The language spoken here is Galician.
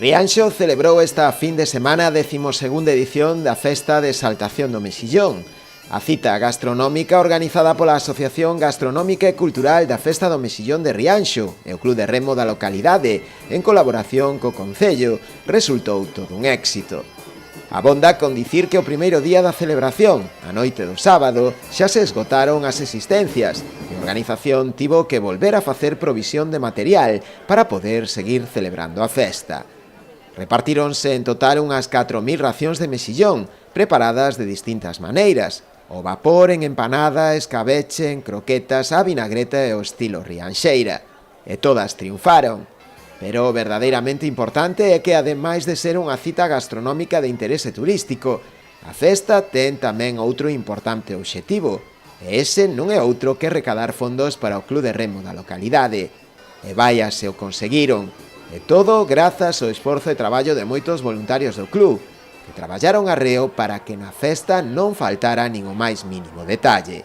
Rianxo celebrou esta fin de semana a 12ª edición da Festa de Saltación do Mexillón, a cita gastronómica organizada pola Asociación Gastronómica e Cultural da Festa do Mexillón de Rianxo e o Club de Remo da localidade, en colaboración co Concello, resultou todo un éxito. Abonda con dicir que o primeiro día da celebración, a noite do sábado, xa se esgotaron as existencias e a organización tivo que volver a facer provisión de material para poder seguir celebrando a festa. Repartíronse en total unhas 4.000 racións de mexillón, preparadas de distintas maneiras, ao vapor, en empanada, escabeche, en croquetas, a vinagreta e o estilo rianxeira. E todas triunfaron. Pero o verdadeiramente importante é que, ademais de ser unha cita gastronómica de interese turístico, a festa ten tamén outro importante obxectivo, e ese non é outro que recadar fondos para o Club de Remo da localidade. E vaia se o conseguiron. E todo grazas ao esforzo e traballo de moitos voluntarios do club, que traballaron arreo para que na festa non faltara nin o máis mínimo detalle.